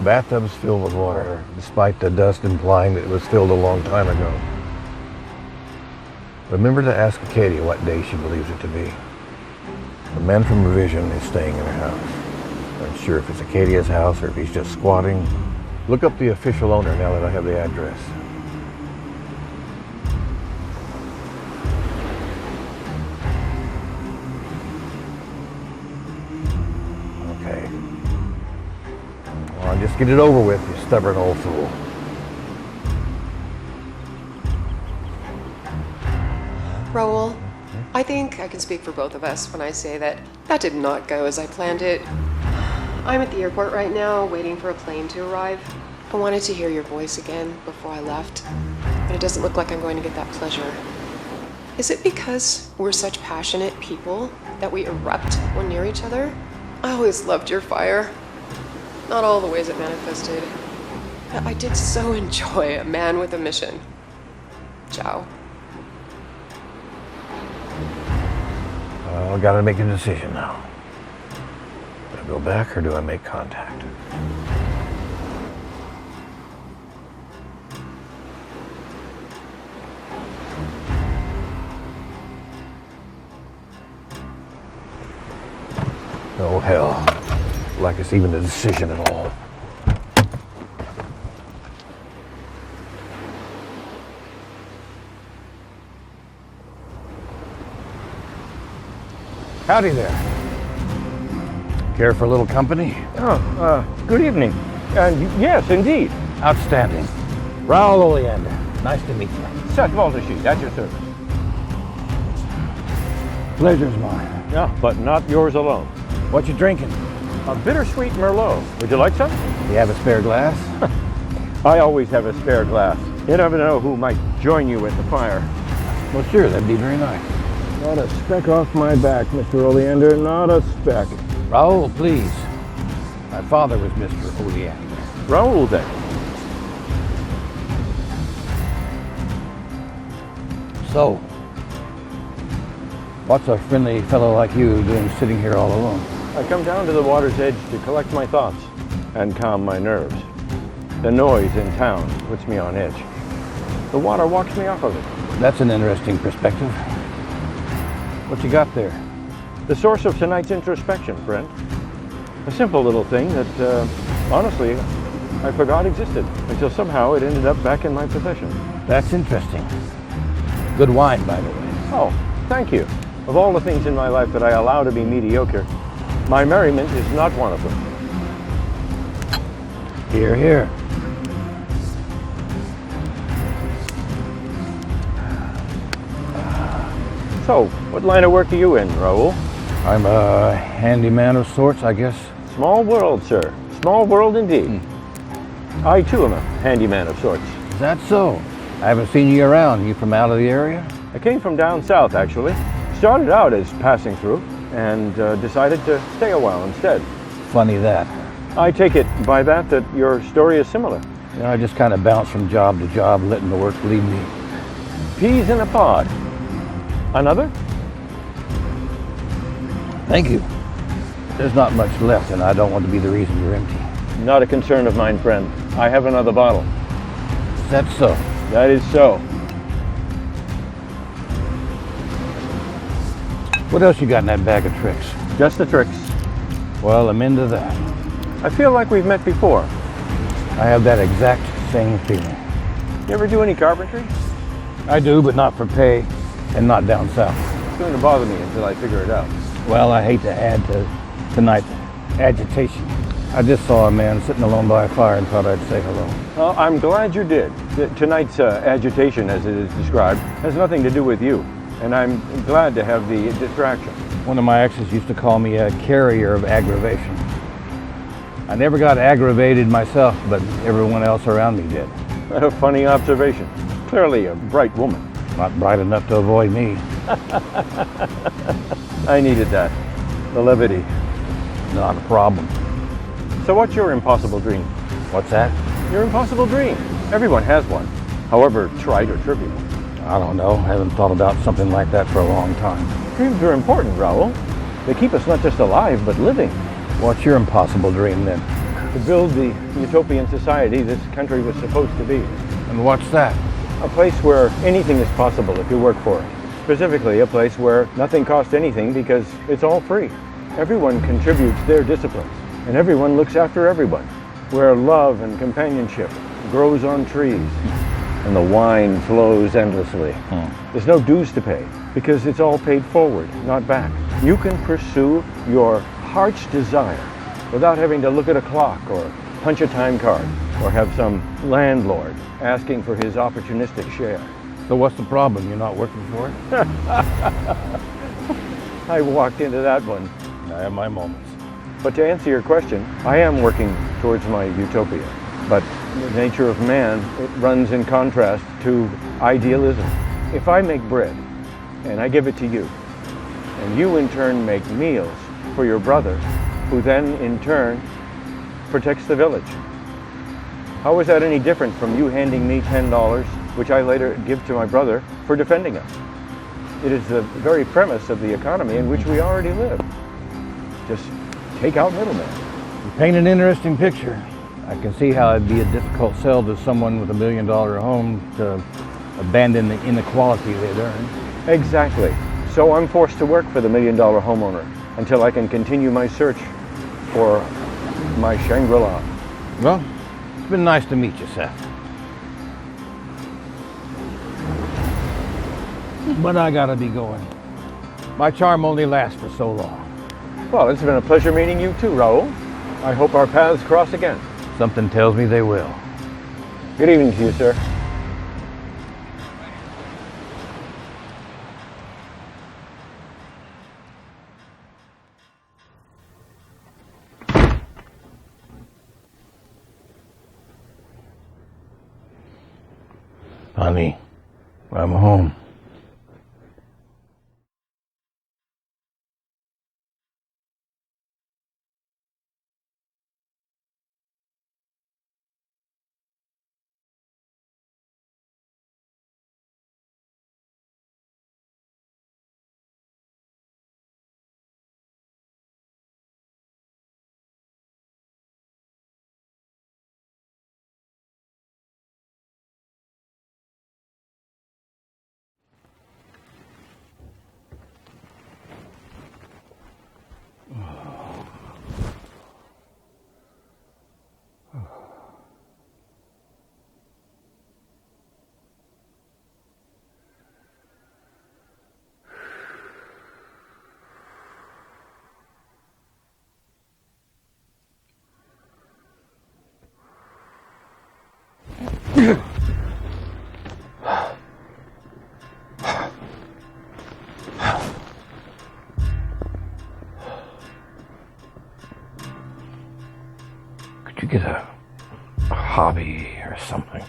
Bathtub's filled with water, despite the dust implying that it was filled a long time ago. Remember to ask Katie what day she believes it to be. The man from Revision is staying in her house. I'm not sure if it's Acadia's house or if he's just squatting. Look up the official owner now that I have the address. Okay. Well, just get it over with, you stubborn old fool. Raul, I think I can speak for both of us when I say that that did not go as I planned it. I'm at the airport right now, waiting for a plane to arrive. I wanted to hear your voice again before I left, but it doesn't look like I'm going to get that pleasure. Is it because we're such passionate people that we erupt when near each other? I always loved your fire. Not all the ways it manifested, but I did so enjoy a man with a mission. Ciao. I gotta make a decision now. Do I go back or do I make contact? Oh hell, like it's even a decision at all. Howdy there. Care for a little company? Good evening. Yes, indeed. Outstanding. Raul Oleander. Nice to meet you. Seth Waltersheet, at your service. Pleasure's mine. Yeah, but not yours alone. What you drinking? A bittersweet Merlot. Would you like some? You have a spare glass? I always have a spare glass. You never know who might join you at the fire. Well, sure, that'd be very nice. Not a speck off my back, Mr. Oleander, not a speck. Raul, please. My father was Mr. Oleander. Raul, then. So, what's a friendly fellow like you doing sitting here all alone? I come down to the water's edge to collect my thoughts and calm my nerves. The noise in town puts me on edge. The water walks me off of it. That's an interesting perspective. What you got there? The source of tonight's introspection, friend. A simple little thing that, honestly, I forgot existed until somehow it ended up back in my possession. That's interesting. Good wine, by the way. Oh, thank you. Of all the things in my life that I allow to be mediocre, my merriment is not one of them. Here, here. So, what line of work are you in, Raul? I'm a handyman of sorts, I guess. Small world, sir. Small world indeed. I, too, am a handyman of sorts. Is that so? I haven't seen you around. You from out of the area? I came from down south, actually. Started out as passing through, and decided to stay a while instead. Funny that. I take it by that your story is similar. You know, I just kind of bounce from job to job, letting the work lead me. Peas in a pod. Another? Thank you. There's not much left, and I don't want to be the reason you're empty. Not a concern of mine, friend. I have another bottle. Is that so? That is so. What else you got in that bag of tricks? Just the tricks. Well, I'm into that. I feel like we've met before. I have that exact same feeling. You ever do any carpentry? I do, but not for pay, and not down south. It's going to bother me until I figure it out. Well, I hate to add to tonight's agitation. I just saw a man sitting alone by a fire and thought I'd say hello. Well, I'm glad you did. Tonight's agitation, as it is described, has nothing to do with you. And I'm glad to have the distraction. One of my exes used to call me a carrier of aggravation. I never got aggravated myself, but everyone else around me did. A funny observation. Clearly a bright woman. Not bright enough to avoid me. I needed that. The levity. Not a problem. So what's your impossible dream? What's that? Your impossible dream. Everyone has one, however trite or trivial. I don't know. I haven't thought about something like that for a long time. Dreams are important, Raul. They keep us not just alive, but living. What's your impossible dream then? to build the utopian society this country was supposed to be. And what's that? A place where anything is possible if you work for it. Specifically, a place where nothing costs anything because it's all free. Everyone contributes their disciplines, and everyone looks after everyone. Where love and companionship grows on trees, and the wine flows endlessly. There's no dues to pay, because it's all paid forward, not back. You can pursue your heart's desire without having to look at a clock or punch a time card or have some landlord asking for his opportunistic share. So what's the problem? You're not working for it? I walked into that one. I have my moments. But to answer your question, I am working towards my utopia. But the nature of man, it runs in contrast to idealism. If I make bread and I give it to you, and you in turn make meals for your brother, who then in turn protects the village, how is that any different from you handing me $10, which I later give to my brother for defending us? It is the very premise of the economy in which we already live. Just take out middlemen. You paint an interesting picture. I can see how it'd be a difficult sell to someone with $1 million home to abandon the inequality they'd earned. Exactly. So I'm forced to work for the $1 million homeowner until I can continue my search for my Shangri-La. Well, it's been nice to meet you, Seth. But I gotta be going. My charm only lasts for so long. Well, it's been a pleasure meeting you too, Raul. I hope our paths cross again. Something tells me they will. Good evening to you, sir. Honey, I'm home. Could you get a hobby or something?